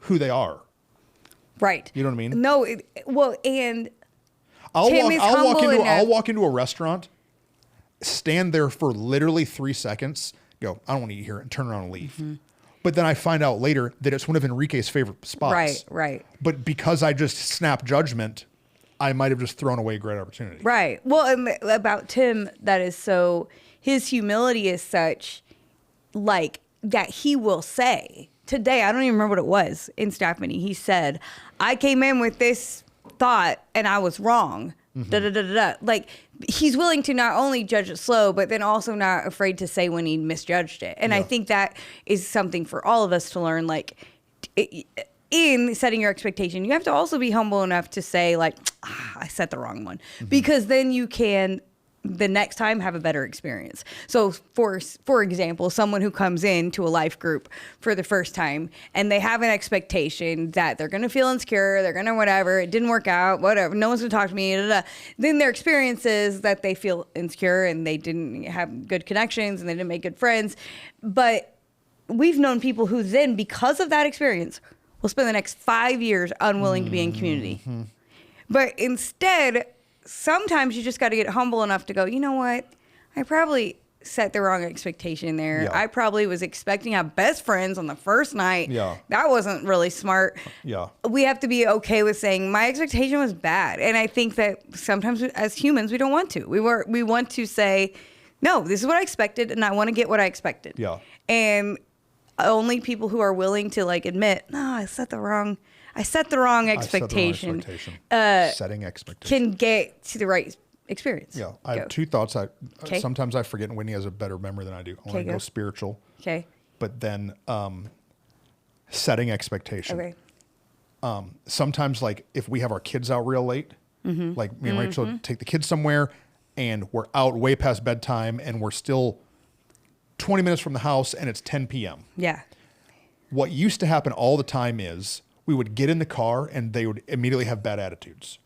who they are. Right. You know what I mean? No. And I'll walk into a restaurant, stand there for literally 3 seconds, go, I don't want to eat here, and turn around and leave. Mm-hmm. But then I find out later that it's one of Enrique's favorite spots. Right. But because I just snap judgment, I might have just thrown away a great opportunity. Right. Well, and about Tim, his humility is such, like, that he will say, today, I don't even remember what it was, in staff meeting, he said, I came in with this thought and I was wrong. Mm-hmm. Like, he's willing to not only judge it slow, but then also not afraid to say when he misjudged it. And I think that is something for all of us to learn. Like, in setting your expectation, you have to also be humble enough to say, like, I set the wrong one. Mm-hmm. Because then you can, the next time, have a better experience. So for example, someone who comes into a life group for the first time and they have an expectation that they're going to feel insecure, they're going to whatever, it didn't work out, whatever, no one's going to talk to me, then their experience is that they feel insecure and they didn't have good connections and they didn't make good friends. But we've known people who then, because of that experience, will spend the next 5 years unwilling to be in community. Mm-hmm. But instead, sometimes you just got to get humble enough to go, you know what? I probably set the wrong expectation there. Yeah. I probably was expecting to have best friends on the first night. Yeah. That wasn't really smart. Yeah. We have to be okay with saying my expectation was bad. And I think that sometimes as humans, we don't want to. We want to say, no, this is what I expected and I want to get what I expected. Yeah. And only people who are willing to like admit, no, I set the wrong expectation. Setting expectations. Can get to the right experience. Yeah. I have two thoughts. Sometimes I forget, and Whitney has a better memory than I do. I want to go spiritual. Okay. But then setting expectation. Okay. Sometimes, like, if we have our kids out real late, like me and Rachel take the kids somewhere, and we're out way past bedtime, and we're still 20 minutes from the house, and it's 10 p.m. Yeah. What used to happen all the time is we would get in the car and they would immediately have bad attitudes.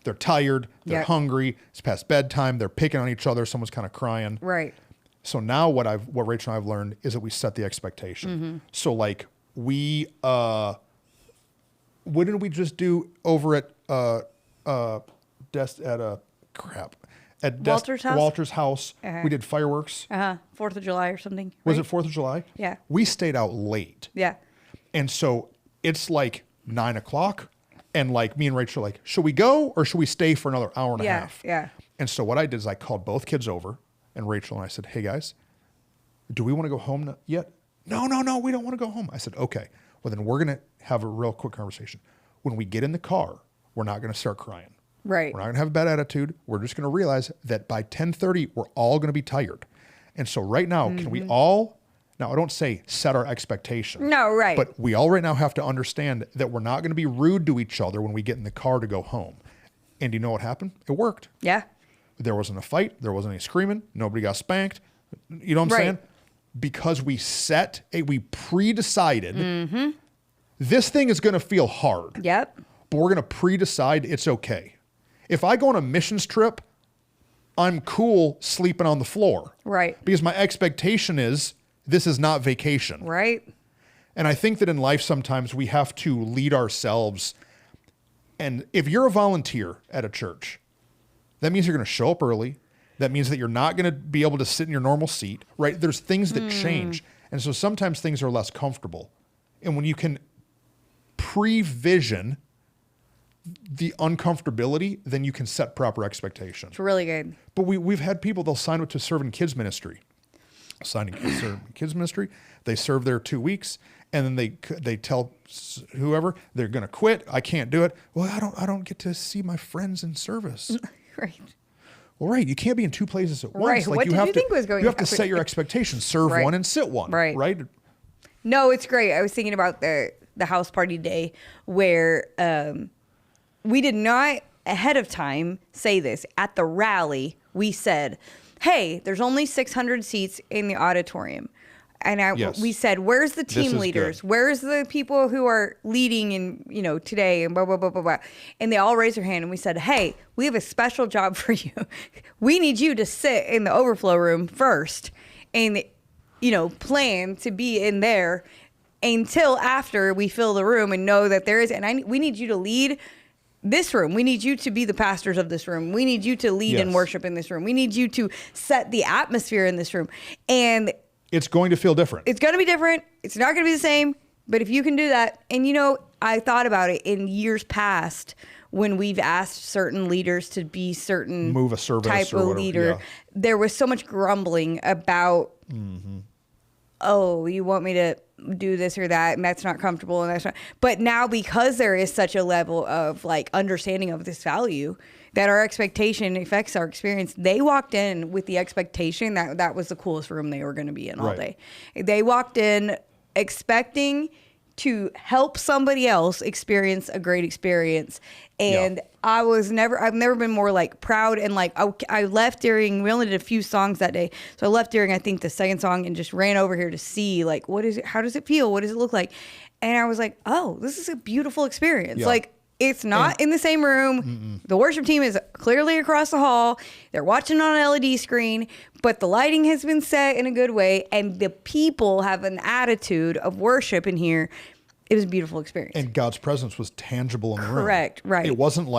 They're tired, they're hungry, it's past bedtime, they're picking on each other, someone's kind of crying. Right. So now what Rachel and I have learned is that we set the expectation. Mm-hmm. So like what did we just do over at Walter's house? Uh-huh. We did fireworks. 4th of July or something. Right? Was it 4th of July? Yeah. We stayed out late. Yeah. And so it's like 9:00, and like me and Rachel are like, should we go or should we stay for another hour and a half? Yeah. And so what I did is I called both kids over, and Rachel and I said, hey guys, do we want to go home yet? No, we don't want to go home. I said, okay, well then we're going to have a real quick conversation. When we get in the car, we're not going to start crying. Right. We're not going to have a bad attitude. We're just going to realize that by 10:30, we're all going to be tired. And so right now, can we all, now I don't say set our expectation. No, right. But we all right now have to understand that we're not going to be rude to each other when we get in the car to go home. And you know what happened? It worked. Yeah. There wasn't a fight. There wasn't any screaming. Nobody got spanked. You know what I'm saying? Because we pre-decided this thing is going to feel hard. Yep. But we're going to pre-decide it's okay. If I go on a missions trip, I'm cool sleeping on the floor. Right. Because my expectation is this is not vacation. Right. And I think that in life sometimes we have to lead ourselves. And if you're a volunteer at a church, That means you're going to show up early. That means that you're not going to be able to sit in your normal seat, right? There's things that change. And so sometimes things are less comfortable. And when you can pre-vision the uncomfortability, then you can set proper expectations. It's really good. But we've had people, they'll sign up to serve in kids ministry. Serve in kids ministry. They serve there 2 weeks, and then they tell whoever they're going to quit. I can't do it. Well, I don't get to see my friends in service. Right. Well, right. You can't be in two places at once. Right. Like What did you think was going You have to to set your expectations. Serve Right. one and sit one. Right. Right. No, it's great. I was thinking about the house party day where we did not ahead of time say this. At the rally, we said, hey, there's only 600 seats in the auditorium. And we said, where's the team leaders? Good. Where's the people who are leading in, today and blah, blah, blah, blah, blah. And they all raised their hand and we said, hey, we have a special job for you. We need you to sit in the overflow room first and, plan to be in there until after we fill the room and know that there is, we need you to lead this room. We need you to be the pastors of this room. We need you to lead and worship in this room. We need you to set the atmosphere in this room. And it's going to feel different. It's going to be different. It's not going to be the same. But if you can do that, and I thought about it in years past when we've asked certain leaders to be certain move a service type or of whatever, leader, there was so much grumbling about, oh, you want me to do this or that, and that's not comfortable, and that's not. But now, because there is such a level of understanding of this value, that our expectation affects our experience. They walked in with the expectation that was the coolest room they were going to be in all day. They walked in expecting to help somebody else experience a great experience. And I've never been more proud and I left during, we only did a few songs that day. So I left during, I think the second song and just ran over here to see what is it? How does it feel? What does it look like? And I was like, oh, this is a beautiful experience. Yeah. It's not in the same room. The worship team is clearly across the hall. They're watching on an LED screen, but the lighting has been set in a good way, and the people have an attitude of worship in here. It was a beautiful experience. And God's presence was tangible in the room. Correct, right. It wasn't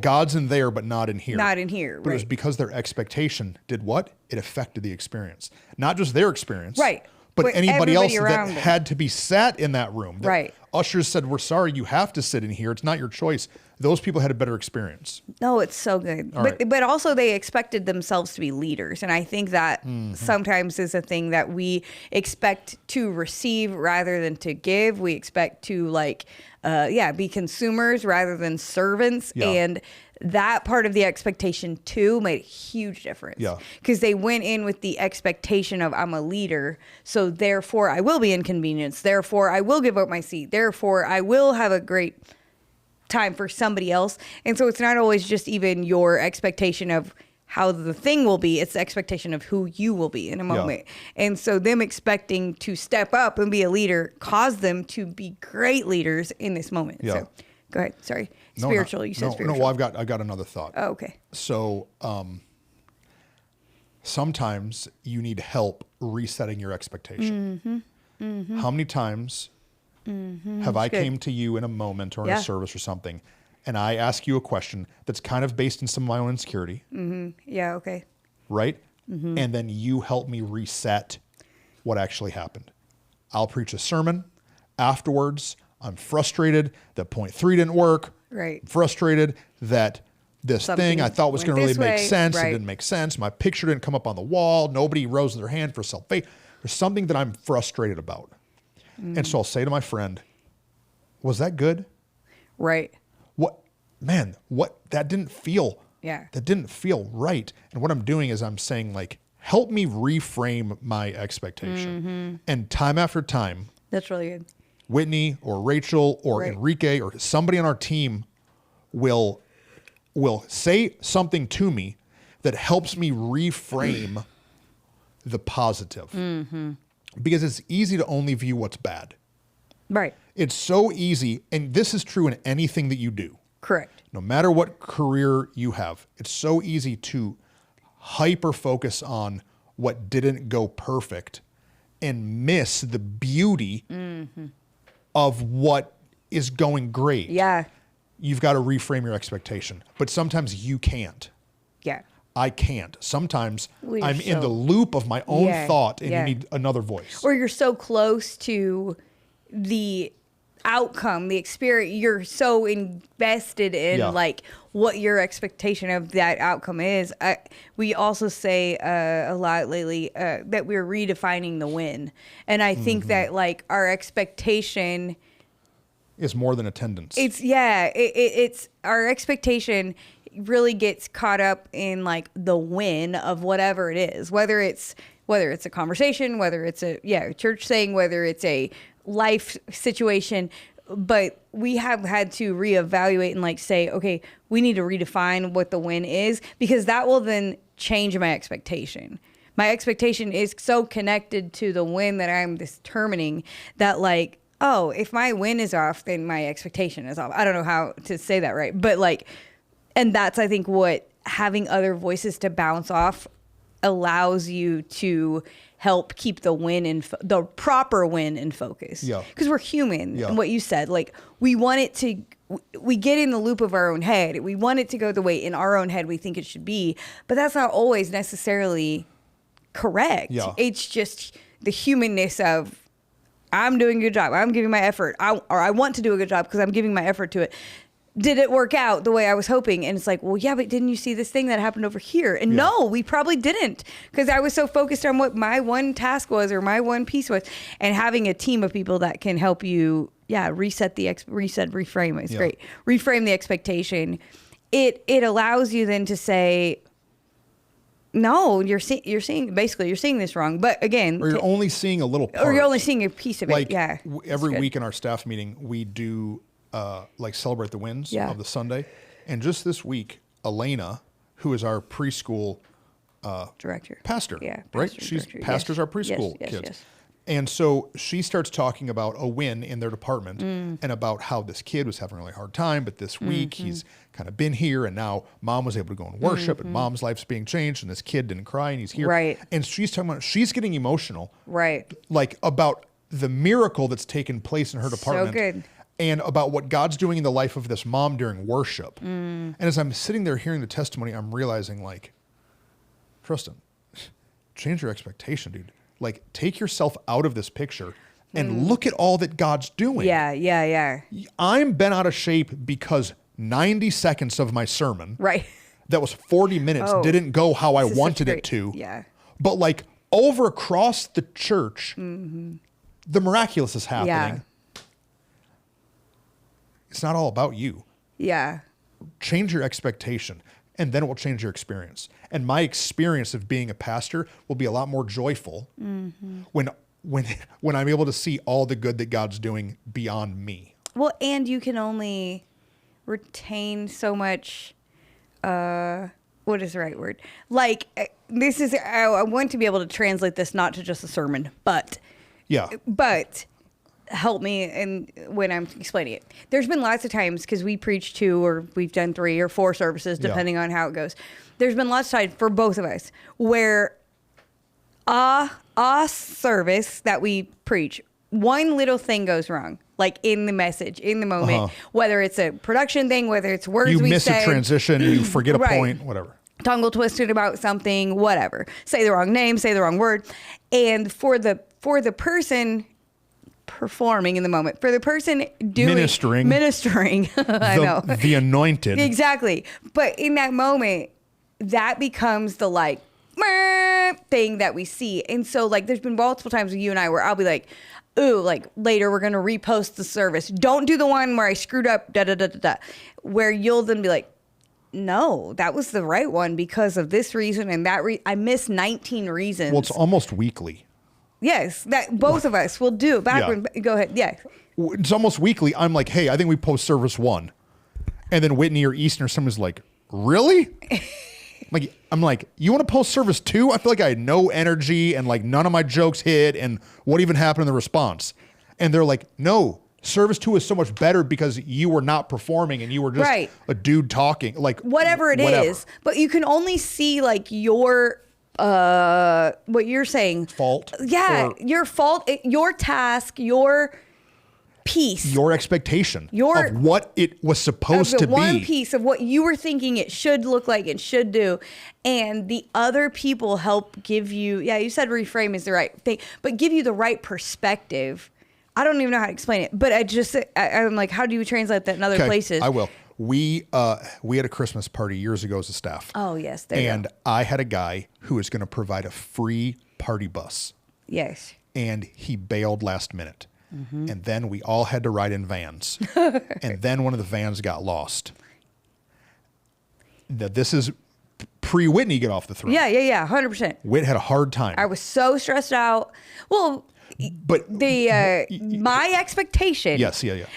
God's in there, but not in here. Not in here, But it was because their expectation did what? It affected the experience. Not just their experience. Right. But anybody else that them. had to be sat in that room. Right. Ushers said, we're sorry, you have to sit in here. It's not your choice. Those people had a better experience. No, it's so good. But also they expected themselves to be leaders. And I think that sometimes is a thing that we expect to receive rather than to give. We expect to be consumers rather than servants. Yeah. And that part of the expectation too made a huge difference. Yeah. Because they went in with the expectation of I'm a leader, so therefore I will be inconvenienced. Therefore I will give up my seat. Therefore I will have a great time for somebody else. And so it's not always just even your expectation of how the thing will be. It's the expectation of who you will be in a moment. Yeah. And so them expecting to step up and be a leader caused them to be great leaders in this moment. Yeah. So go ahead. Sorry. Spiritual. You said spiritual. No, well, I got another thought. Oh, okay. So sometimes you need help resetting your expectation. How many times have I came to you in a moment or in a service or something, and I ask you a question that's kind of based in some of my own insecurity? Yeah, okay. Right? And then you help me reset what actually happened. I'll preach a sermon. Afterwards, I'm frustrated that point 3 didn't work. Right. I'm frustrated that this thing I thought was going to really make sense. Right. It didn't make sense. My picture didn't come up on the wall. Nobody rose their hand for salvation. There's something that I'm frustrated about. And so I'll say to my friend, was that good? Right. That didn't feel, that didn't feel right. And what I'm doing is I'm saying help me reframe my expectation. And time after time. That's really good. Whitney or Rachel or Enrique or somebody on our team will say something to me that helps me reframe the positive. Because it's easy to only view what's bad. Right. It's so easy, and this is true in anything that you do. Correct. No matter what career you have, it's so easy to hyper focus on what didn't go perfect and miss the beauty of what is going great. Yeah. You've got to reframe your expectation. But sometimes you can't. Yeah. I can't. Sometimes I'm in the loop of my own thought and you need another voice. Or you're so close to the outcome, the experience. You're so invested in like what your expectation of that outcome is. We also say a lot lately that we're redefining the win. And I think that like our expectation is more than attendance. It's our expectation really gets caught up in like the win of whatever it is, whether it's a conversation, whether it's a church thing, whether it's a life situation. But we have had to reevaluate and like say, okay, we need to redefine what the win is, because that will then change my expectation. My expectation is so connected to the win that I'm determining that like, oh, if my win is off, then my expectation is off. I don't know how to say that right, but like, and that's, I think, what having other voices to bounce off allows you to help keep the win in the proper win in focus. Yeah. Because we're human. Yeah. And what you said, like we want it to, we get in the loop of our own head. We want it to go the way in our own head we think it should be, but that's not always necessarily correct. Yeah. It's just the humanness of I'm doing a good job. I'm giving my effort. I want to do a good job because I'm giving my effort to it. Did it work out the way I was hoping? And it's like, well, yeah, but didn't you see this thing that happened over here? And no, we probably didn't, because I was so focused on what my one task was or my one piece was. And having a team of people that can help you, reframe. It's great. Reframe the expectation. It allows you then to say, no, you're seeing this wrong. But again, or you're only seeing a little part. Or you're only seeing a piece of it. Yeah. Every week in our staff meeting, we do like celebrate the wins of the Sunday. And just this week, Elena, who is our preschool director, pastor, right? She's pastors our preschool kids. Yes. And so she starts talking about a win in their department and about how this kid was having a really hard time, but this week he's kind of been here, and now mom was able to go and worship and mom's life's being changed, and this kid didn't cry and he's here. Right. And she's talking about, she's getting emotional. Right. Like about the miracle that's taken place in her department. So good. And about what God's doing in the life of this mom during worship. And as I'm sitting there hearing the testimony, I'm realizing like, Tristan, change your expectation, dude. Like, take yourself out of this picture and look at all that God's doing. Yeah. I'm bent out of shape because 90 seconds of my sermon that was 40 minutes didn't go how I wanted it to. Yeah. But like over across the church, the miraculous is happening. Yeah. It's not all about you. Yeah. Change your expectation, and then it will change your experience. And my experience of being a pastor will be a lot more joyful when I'm able to see all the good that God's doing beyond me. Well, and you can only retain so much, what is the right word? Like, I want to be able to translate this not to just a sermon, but help me when I'm explaining it. There's been lots of times, because we preach 2 or we've done 3 or 4 services, depending on how it goes. There's been lots of times for both of us where a service that we preach, one little thing goes wrong, like in the message, in the moment, whether it's a production thing, whether it's words we miss say, a transition, you forget a point, whatever. Tongue twisted about something, whatever. Say the wrong name, say the wrong word. And for the person performing in the moment, for the person doing ministering I know, the anointed, exactly. But in that moment, that becomes the like thing that we see. And so like there's been multiple times with you and I where I'll be like, ooh, like later we're gonna repost the service, don't do the one where I screwed up where you'll then be like, no, that was the right one because of this reason and that I missed 19 reasons. Well, it's almost weekly. Yes, that both of us will do. Go ahead. Yeah. It's almost weekly. I'm like, hey, I think we post service 1. And then Whitney or Easton or someone's like, really? I'm like, you want to post service 2? I feel like I had no energy and like none of my jokes hit and what even happened in the response? And they're like, no, service 2 is so much better because you were not performing and you were just a dude talking. Like whatever it is. But you can only see like your what you're saying. Fault. Yeah, your fault, your task, your piece. Your expectation of what it was supposed to be. One piece of what you were thinking it should look like, it should do. And the other people help give you, you said reframe is the right thing, but give you the right perspective. I don't even know how to explain it, but I'm like, how do you translate that in other places? I will. We had a Christmas party years ago as a staff. Oh, yes. And I had a guy who was going to provide a free party bus. Yes. And he bailed last minute. Mm-hmm. And then we all had to ride in vans. And then one of the vans got lost. Now, this is pre-Whitney get off the throne. Yeah, 100%. Whit had a hard time. I was so stressed out. Well, but my expectation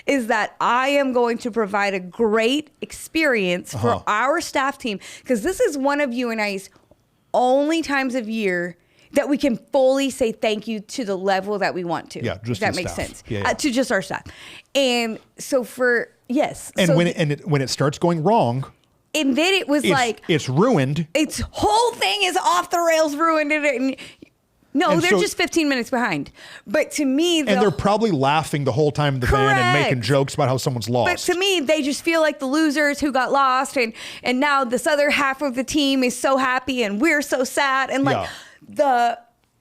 is that I am going to provide a great experience for our staff team, because this is one of you and I's only times of year that we can fully say thank you to the level that we want to. Yeah, just that makes sense. To just our staff. And so when it starts going wrong, and then it was it's ruined. Its whole thing is off the rails, ruined it. And they're just 15 minutes behind. But to me, and they're probably laughing the whole time in the van and making jokes about how someone's lost. But to me, they just feel like the losers who got lost, and now this other half of the team is so happy and we're so sad. And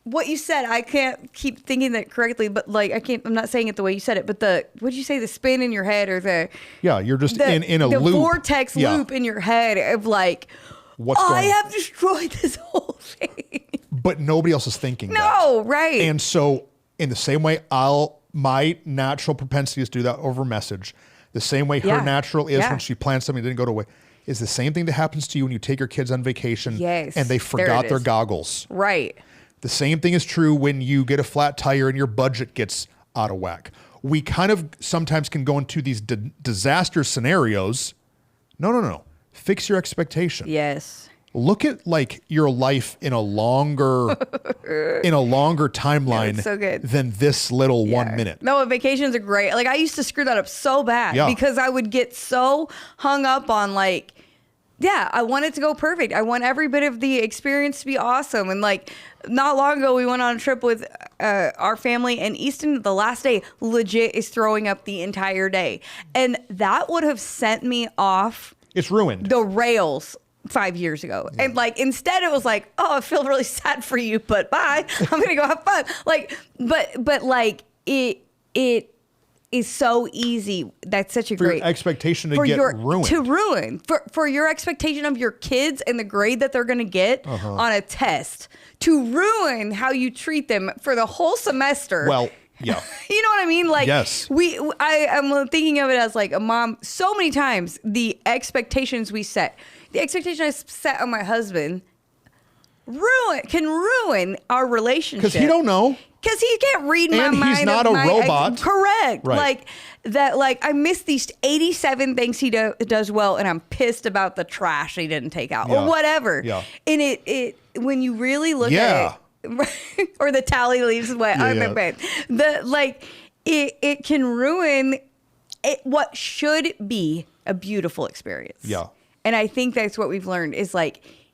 what you said, I can't keep thinking that correctly, but I'm not saying it the way you said it, but what did you say, the spin in your head, or you're just in a loop. The vortex loop in your head of I have destroyed this whole thing. But nobody else is thinking that. No, right. And so in the same way, my natural propensity is to do that over message. The same way her natural is when she plans something that didn't go to way. Is the same thing that happens to you when you take your kids on vacation and they forgot their goggles. Right. The same thing is true when you get a flat tire and your budget gets out of whack. We kind of sometimes can go into these disaster scenarios. No. Fix your expectation. Yes. Look at your life in a longer timeline than this little 1 minute. No, vacations are great. I used to screw that up so bad because I would get so hung up on I want it to go perfect. I want every bit of the experience to be awesome. And not long ago, we went on a trip with our family, and Easton, the last day, legit is throwing up the entire day. And that would have sent me off. It's ruined. The rails 5 years ago. Yeah. And instead it was I feel really sad for you, but bye. I'm gonna go have fun. But it is so easy. That's such a for great your expectation to get ruined. To ruin. For your expectation of your kids and the grade that they're gonna get on a test. To ruin how you treat them for the whole semester. Well, yeah. You know what I mean? Yes. I'm thinking of it as a mom. So many times the expectations we set, the expectation I set on my husband can ruin our relationship. Because he don't know. Because he can't read my mind. And he's not a robot. Correct. Right. I missed these 87 things he does well, and I'm pissed about the trash he didn't take out or whatever. Yeah. And it when you really look at it, or the tally leaves wet on the bed. It can ruin what should be a beautiful experience. Yeah. And I think that's what we've learned is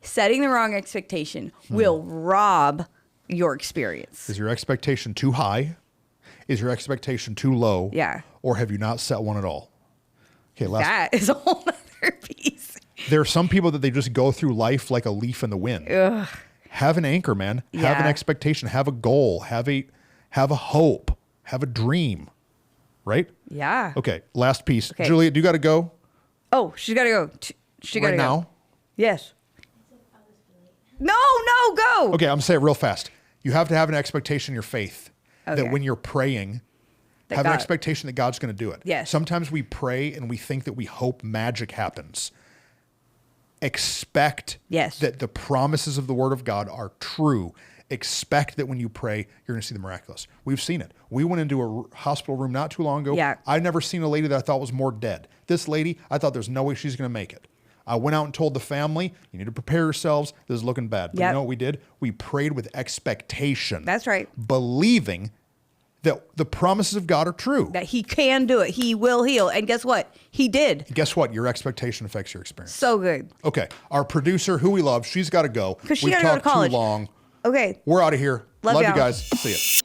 setting the wrong expectation will rob your experience. Is your expectation too high? Is your expectation too low? Yeah. Or have you not set one at all? Okay, that is a whole other piece. There are some people that they just go through life like a leaf in the wind. Ugh. Have an anchor, man. Have an expectation. Have a goal. Have a hope. Have a dream. Right? Yeah. Okay, last piece. Okay. Juliet, do you got to go? Oh, she's got to go. She got to go. Right now? Yes. No, go. Okay, I'm going to say it real fast. You have to have an expectation in your faith that when you're praying, have an expectation that God's going to do it. Yes. Sometimes we pray and we think that we hope magic happens. Expect that the promises of the Word of God are true. Expect that when you pray, you're going to see the miraculous. We've seen it. We went into a hospital room not too long ago. Yeah. I've never seen a lady that I thought was more dead. This lady, I thought there's no way she's going to make it. I went out and told the family, you need to prepare yourselves. This is looking bad. But you know what we did? We prayed with expectation. That's right. Believing that the promises of God are true. That he can do it. He will heal. And guess what? He did. Guess what? Your expectation affects your experience. So good. Okay. Our producer, who we love, she's got to go. Because she got to go to college. Too long. Okay. We're out of here. Love you guys. See ya.